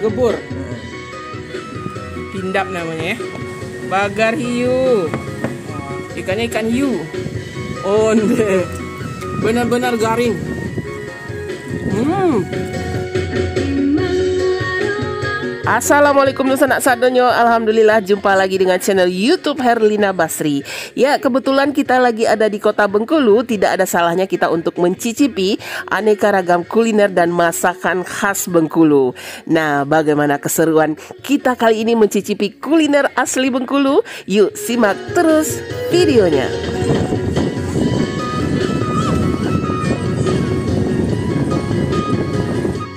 gebur. Pindap namanya ya. Bagar hiu. Ikannya ikan hiu. Onde. Benar-benar garing. Assalamualaikum sanak sadonyo. Alhamdulillah jumpa lagi dengan channel YouTube Herlina Basri. Ya, kebetulan kita lagi ada di Kota Bengkulu. Tidak ada salahnya kita untuk mencicipi aneka ragam kuliner dan masakan khas Bengkulu. Nah, bagaimana keseruan kita kali ini mencicipi kuliner asli Bengkulu? Yuk simak terus videonya.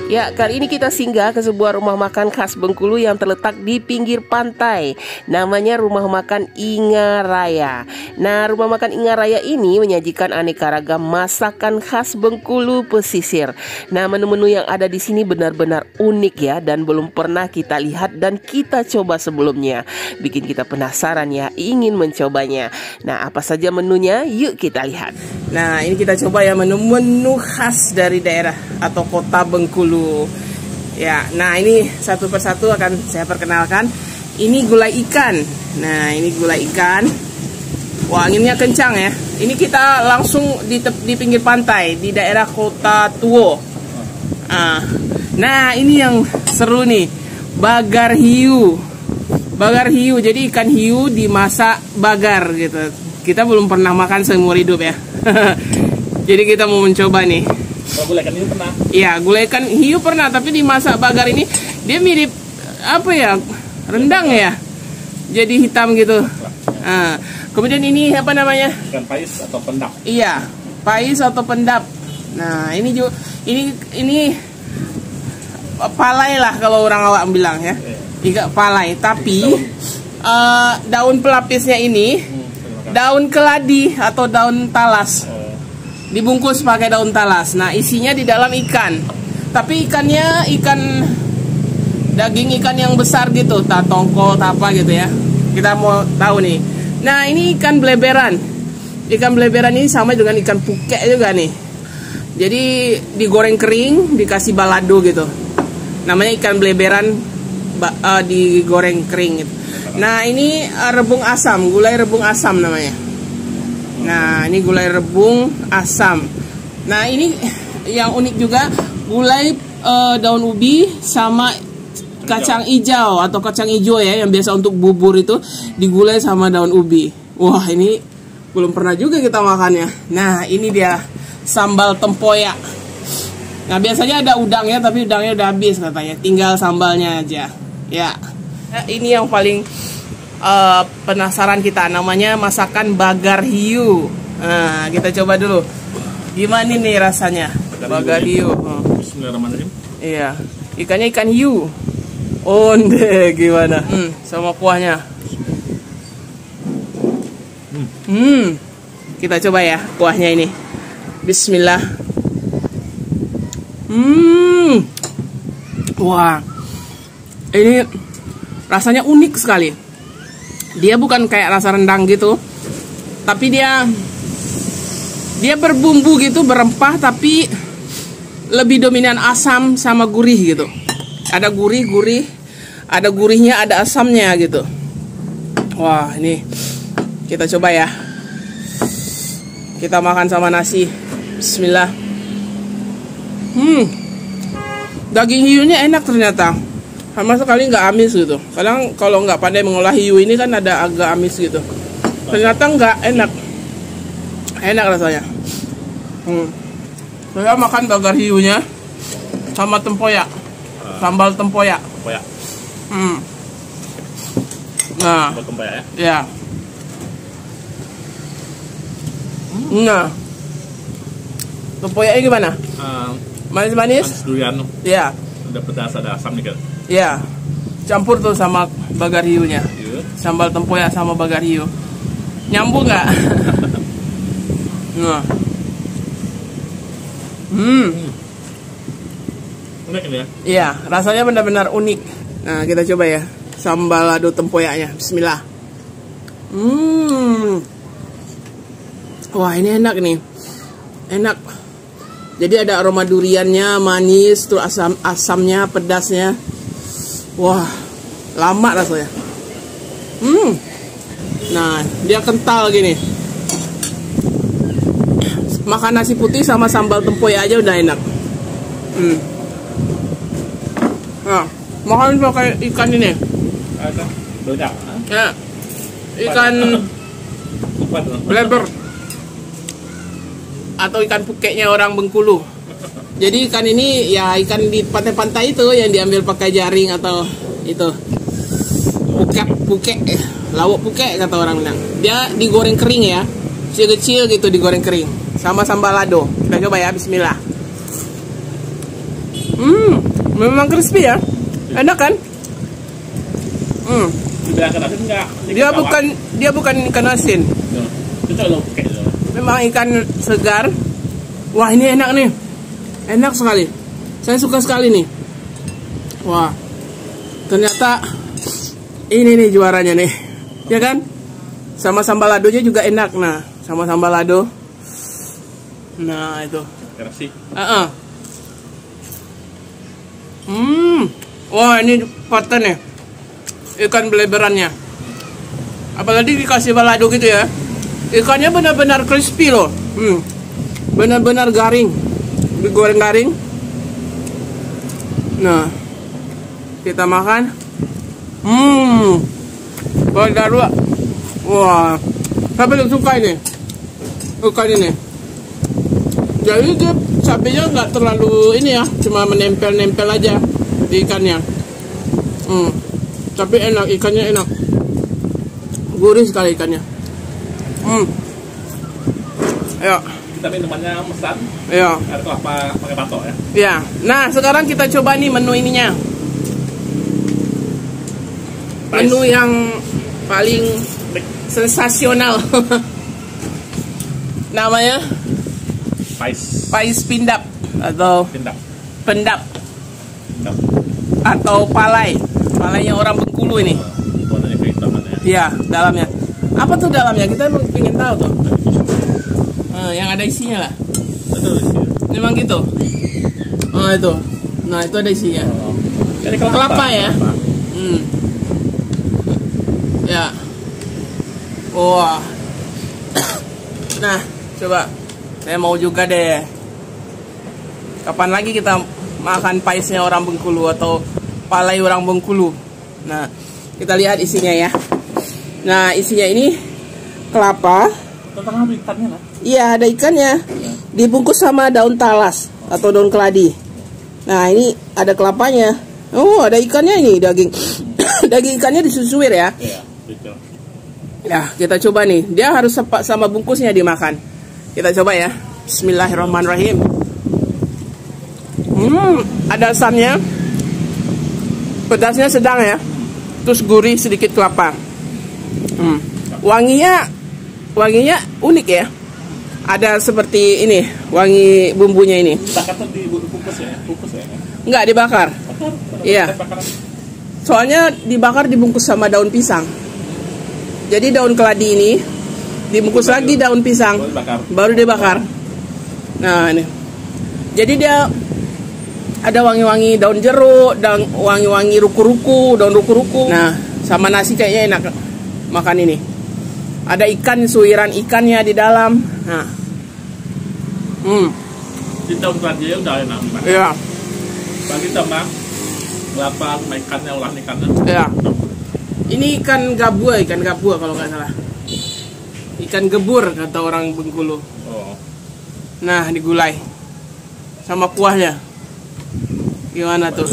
Ya, kali ini kita singgah ke sebuah rumah makan khas Bengkulu yang terletak di pinggir pantai. Namanya Rumah Makan Inga Raya. Nah, Rumah Makan Inga Raya ini menyajikan aneka ragam masakan khas Bengkulu pesisir. Nah, menu-menu yang ada di sini benar-benar unik ya, dan belum pernah kita lihat dan kita coba sebelumnya. Bikin kita penasaran ya, ingin mencobanya. Nah, apa saja menunya? Yuk kita lihat. Nah, ini kita coba ya menu-menu khas dari daerah atau kota Bengkulu. Ya, nah ini satu persatu akan saya perkenalkan. Ini gulai ikan. Nah, ini gulai ikan. Wah, anginnya kencang ya. Ini kita langsung di pinggir pantai di daerah Kota Tuo. Nah, ini yang seru nih. Bagar hiu. Bagar hiu. Jadi ikan hiu dimasak bagar gitu. Kita belum pernah makan seumur hidup ya. Jadi kita mau mencoba nih. Kalau gulai ikan hiu pernah? Iya, gulai ikan hiu pernah, tapi dimasak bagar ini dia mirip apa ya? Rendang ya. Jadi hitam gitu. Nah, kemudian ini apa namanya? Ikan pais atau pendap. Iya, pais atau pendap. Nah, ini juga ini palai lah kalau orang awak bilang ya. Ikan palai, tapi daun pelapisnya ini daun keladi atau daun talas. Dibungkus pakai daun talas. Nah, isinya di dalam ikan. Tapi ikannya ikan daging ikan yang besar gitu, tak tongkol, tak apa gitu ya. Kita mau tahu nih. Nah, ini ikan beleberan. Ikan beleberan ini sama dengan ikan pukek juga nih. Jadi digoreng kering, dikasih balado gitu. Namanya ikan beleberan digoreng kering gitu. Nah, ini rebung asam, gulai rebung asam namanya. Nah, ini gulai rebung asam. Nah, ini yang unik juga, gulai daun ubi sama kacang hijau atau kacang hijau ya, yang biasa untuk bubur itu digulai sama daun ubi. Wah, ini belum pernah juga kita makannya. Nah, ini dia sambal tempoyak. Nah, biasanya ada udangnya, tapi udangnya udah habis katanya. Tinggal sambalnya aja. Ya. Nah, ini yang paling penasaran kita, namanya masakan bagar hiu. Nah, kita coba dulu. Gimana nih rasanya? Bagar hiu. Bismillahirrahmanirrahim. Iya. Ikannya ikan hiu. Onde gimana? Sama kuahnya. Kita coba ya kuahnya ini. Bismillah. Wah. Ini rasanya unik sekali. Dia bukan kayak rasa rendang gitu, tapi dia berbumbu gitu, berempah, tapi lebih dominan asam sama gurih gitu. Ada gurih, ada gurihnya, ada asamnya gitu. Wah, ini kita coba ya. Kita makan sama nasi. Bismillah. Daging hiunya enak ternyata. Sama sekali nggak amis gitu. Kadang kalau nggak pandai mengolah hiu ini kan ada agak amis gitu. Ternyata nggak enak. Enak rasanya. Saya makan bagar hiunya sama tempoyak, sambal tempoyak. Nah, Sambal tempoyak ya? Ya. Nah, tempoyaknya gimana? Manis-manis? Manis durian. Ya. Ada pedas, ada asam nih kan? Ya, campur tuh sama bagar hiunya. Iya. Sambal tempoyak sama bagar hiu. Nyambung nggak? Nah. Unik ini ya? Iya, rasanya benar-benar unik. Nah, kita coba ya. Sambal lado tempoyaknya. Bismillah. Wah, ini enak nih. Enak. Jadi ada aroma duriannya, manis, terus asamnya, pedasnya. Wah, lama rasanya. Nah, dia kental gini. Makan nasi putih sama sambal tempoyak aja udah enak. Nah, makan pakai ikan ini. Ada bedak. Ya, ikan bleber atau ikan pukeknya orang Bengkulu. Jadi ikan ini ya ikan di pantai-pantai itu yang diambil pakai jaring atau itu pukek, lawak pukek kata orang bilang. Dia digoreng kering ya, kecil-kecil gitu digoreng kering sama sambal lado. Kita coba ya, Bismillah. Memang crispy ya, enak kan? Dia bukan ikan asin. Memang ikan segar. Wah, ini enak nih. Enak sekali. Saya suka sekali nih. Wah. Ternyata ini nih juaranya nih. Ya kan? Sama sambal ladonya juga enak. Nah, sama sambal lado. Nah, itu. Terasi. Wah, ini paten nih. Ikan beleberannya. Apalagi dikasih balado gitu ya. Ikannya benar-benar crispy loh. Benar-benar garing. Digoreng garing. Nah, kita makan. Baru. Wah, saya paling suka ini. Ikan ini. Jadi dia cabenya nggak terlalu ini ya, cuma menempel-nempel aja di ikannya. Tapi enak, ikannya enak. Gurih sekali ikannya. Ya. Kita minumannya mesan. Iya. Air kelapa pakai batok ya. Ya. Nah, sekarang kita coba nih menu ininya. Menu yang paling sensasional. Namanya pais pindap atau pendap atau palai. Palainya orang Bengkulu ini. Warnanya kehitaman ya. Iya, dalamnya. Apa tuh dalamnya? Kita pengen tahu tuh. Yang ada isinya lah. Betul isinya. Memang gitu. Oh, itu. Nah, itu ada isinya. Jadi kelapa ya. Ya. Wah. Nah, coba. Saya mau juga deh. Kapan lagi kita makan paisnya orang Bengkulu atau palai orang Bengkulu. Nah, kita lihat isinya ya. Nah, isinya ini kelapa. Tentang ikannya lah. Iya, ada ikannya. Dibungkus sama daun talas atau daun keladi. Nah, ini ada kelapanya. Oh, ada ikannya ini, daging. Daging ikannya disusuir ya. Iya, betul. Ya, kita coba nih. Dia harus sama bungkusnya dimakan. Kita coba ya. Bismillahirrahmanirrahim. Ada asamnya. Pedasnya sedang ya. Terus gurih sedikit kelapa. Wanginya unik ya. Ada seperti ini, wangi bumbunya ini. Bakar tuh dibungkus ya? Enggak dibakar. Iya. Soalnya dibakar dibungkus sama daun pisang. Jadi daun keladi ini dibungkus lagi daun pisang, baru dibakar. Nah, ini. Jadi dia ada wangi-wangi daun jeruk, dan wangi-wangi ruku-ruku, daun ruku-ruku. Nah, sama nasi kayaknya enak makan ini. Ada ikan, suiran ikannya di dalam. Nah. Di daun keladi udah enak. Iya. Bagi tambah kelapa sama ikannya, olahan ikannya. Iya. Ini ikan gabua kalau nggak salah. Ikan gebur kata orang Bengkulu. Oh. Nah, digulai sama kuahnya. Gimana tuh?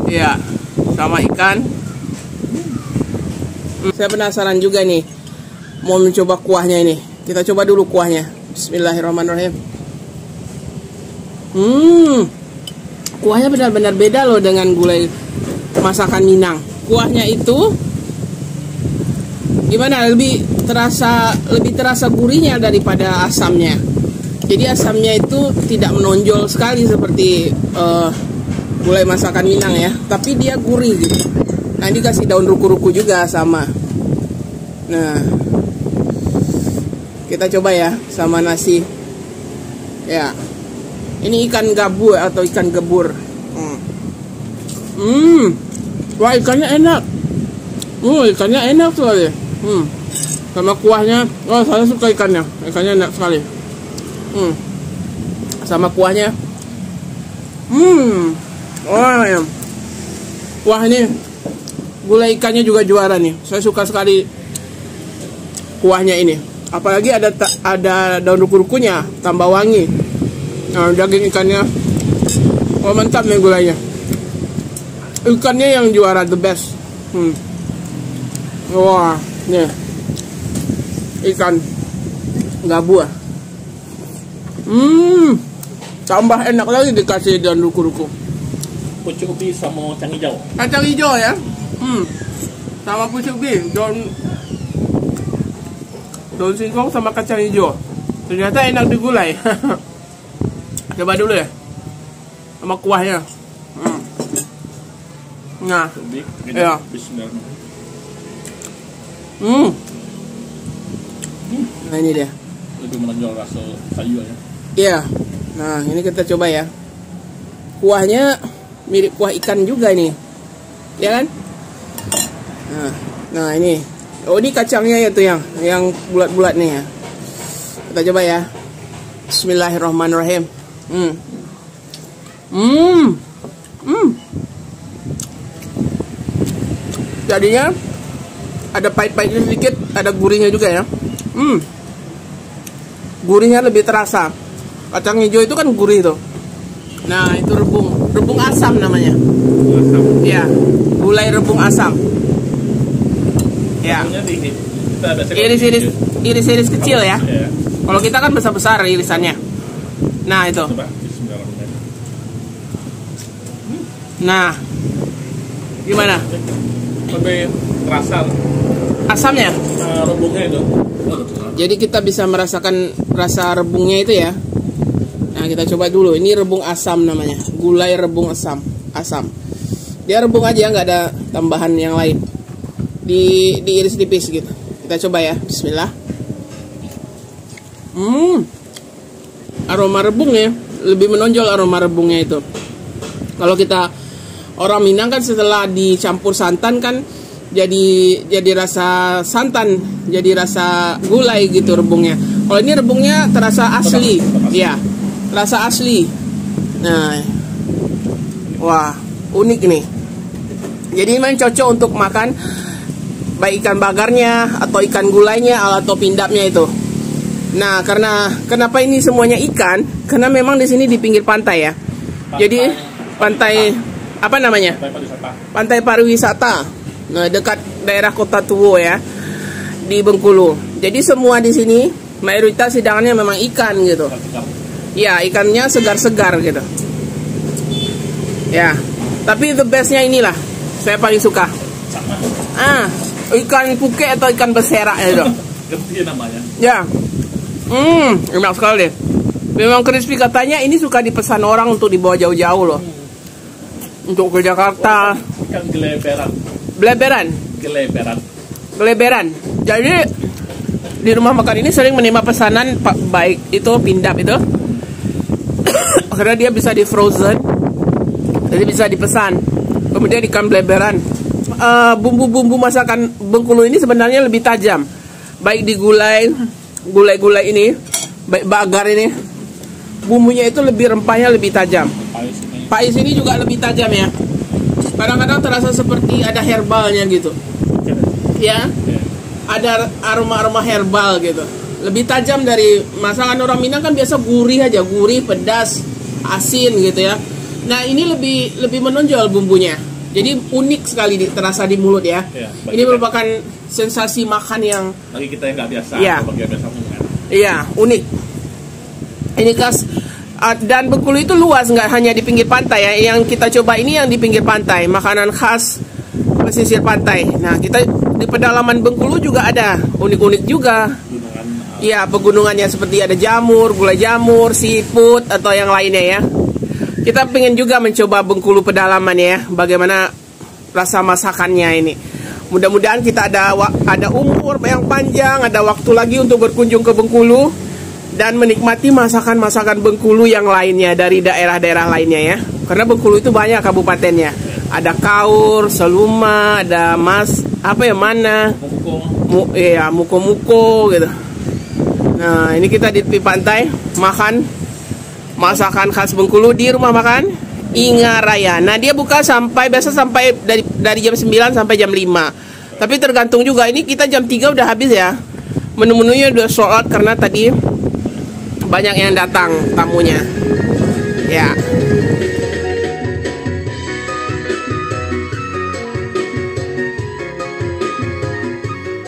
Iya, sama ikan. Saya penasaran juga nih. Mau mencoba kuahnya ini. Kita coba dulu kuahnya. Bismillahirrahmanirrahim. Kuahnya benar-benar beda loh dengan gulai masakan Minang. Kuahnya itu gimana? Lebih terasa gurihnya daripada asamnya. Jadi asamnya itu tidak menonjol sekali seperti gulai masakan Minang ya, tapi dia gurih gitu. Nah, dikasih daun ruku-ruku juga sama. Nah, kita coba ya sama nasi. Ya. Ini ikan gabur atau ikan gebur. Wah, ikannya enak. Ikannya enak sekali. Sama kuahnya. Oh, saya suka ikannya. Ikannya enak sekali. Sama kuahnya. Oh ya. Wah, ini gulai ikannya juga juara nih. Saya suka sekali kuahnya ini. Apalagi ada daun ruku-rukunya, tambah wangi. Nah, daging ikannya, oh mantap nih gulainya. Ikannya yang juara, the best. Wah, nih ikan gabua. Tambah enak lagi dikasih daun ruku-ruku. Pucuk ubi sama kacang hijau. Kacang hijau ya. Sama pucuk ubi, daun singkong sama kacang hijau. Ternyata enak digulai. Coba dulu ya. Sama kuahnya. Nah, ya. Nah, ini dia. Lebih menonjol rasa sayurnya. Iya. Nah, ini kita coba ya. Kuahnya mirip kuah ikan juga ini. Ya kan? Nah, ini. Oh, ini kacangnya ya tuh yang bulat-bulat nih ya. Kita coba ya. Bismillahirrahmanirrahim. Jadinya ada pahit-pahitnya sedikit, ada gurihnya juga ya. Gurihnya lebih terasa. Kacang hijau itu kan gurih tuh. Nah, itu rebung asam namanya. Asam. Ya, gulai rebung asam. Ya. Iris-iris kecil ya. Kalau kita kan besar-besar irisannya. Nah, itu. Nah, gimana? Lebih terasa asamnya. Rebungnya itu. Jadi kita bisa merasakan rasa rebungnya itu ya. Nah, kita coba dulu. Ini rebung asam namanya. Gulai rebung asam. Dia rebung aja, nggak ada tambahan yang lain. Diiris tipis gitu. Kita coba ya. Bismillah. Aroma rebungnya lebih menonjol, aroma rebungnya itu. Kalau kita orang Minang kan setelah dicampur santan kan jadi rasa santan, jadi rasa gulai gitu rebungnya. Kalau ini rebungnya terasa asli. Ya, rasa asli. Nah, wah, unik nih. Jadi memang cocok untuk makan baik ikan bagarnya atau ikan gulainya atau pindapnya itu. Nah, kenapa ini semuanya ikan? Karena memang di sini di pinggir pantai ya. Jadi pantai apa namanya? Pantai pariwisata. Nah, dekat daerah Kota Tuwo ya, di Bengkulu. Jadi semua di sini mayoritas hidangannya memang ikan gitu. Ya, ikannya segar-segar gitu. Ya, tapi the bestnya inilah saya paling suka. Ikan puke atau ikan beserak itu. Ganti namanya. Ya. Enak sekali deh. Memang crispy, katanya ini suka dipesan orang untuk dibawa jauh-jauh loh. Untuk ke Jakarta. Ikan geleberan. Geleberan. Jadi di rumah makan ini sering menerima pesanan baik itu pindap itu. Karena dia bisa di frozen. Jadi bisa dipesan. Kemudian ikan geleberan. Bumbu-bumbu masakan Bengkulu ini sebenarnya lebih tajam. Baik di gulai ini, baik bagar ini, bumbunya itu rempahnya lebih tajam. Pais ini juga lebih tajam ya. Kadang-kadang terasa seperti ada herbalnya gitu. Ya. Ada aroma-aroma herbal gitu. Lebih tajam dari masakan orang Minang kan biasa gurih aja, gurih, pedas, asin gitu ya. Nah, ini lebih menonjol bumbunya. Jadi unik sekali terasa di mulut ya. Ini merupakan sensasi makan yang bagi kita yang nggak biasa. Ya. Iya, unik. Ini khas. Dan Bengkulu itu luas, nggak hanya di pinggir pantai ya. Yang kita coba ini yang di pinggir pantai, makanan khas pesisir pantai. Nah, kita di pedalaman Bengkulu juga ada unik-unik juga. Iya, pegunungannya seperti ada jamur, gulai jamur, siput atau yang lainnya ya. Kita pengen juga mencoba Bengkulu pedalaman ya, bagaimana rasa masakannya ini. Mudah-mudahan kita ada umur yang panjang, ada waktu lagi untuk berkunjung ke Bengkulu dan menikmati masakan-masakan Bengkulu yang lainnya dari daerah-daerah lainnya ya. Karena Bengkulu itu banyak kabupatennya. Ada Kaur, Seluma, ada mana? Muko gitu. Nah, ini kita di tepi pantai makan masakan khas Bengkulu di rumah makan Ingaraya. Nah, dia buka biasa sampai dari jam 9 sampai jam 5. Tapi tergantung juga, ini kita jam 3 udah habis ya. Menu-menunya udah sold out karena tadi banyak yang datang tamunya. Ya.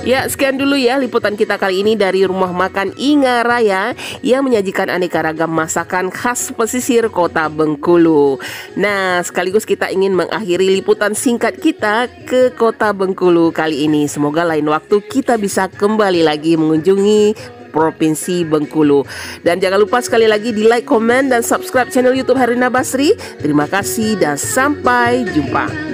Ya, sekian dulu ya liputan kita kali ini dari rumah makan Ingaraya yang menyajikan aneka ragam masakan khas pesisir kota Bengkulu. Nah, sekaligus kita ingin mengakhiri liputan singkat kita ke kota Bengkulu kali ini. Semoga lain waktu kita bisa kembali lagi mengunjungi Provinsi Bengkulu. Dan jangan lupa sekali lagi di like, komen, dan subscribe channel YouTube Herlina Basri. Terima kasih dan sampai jumpa.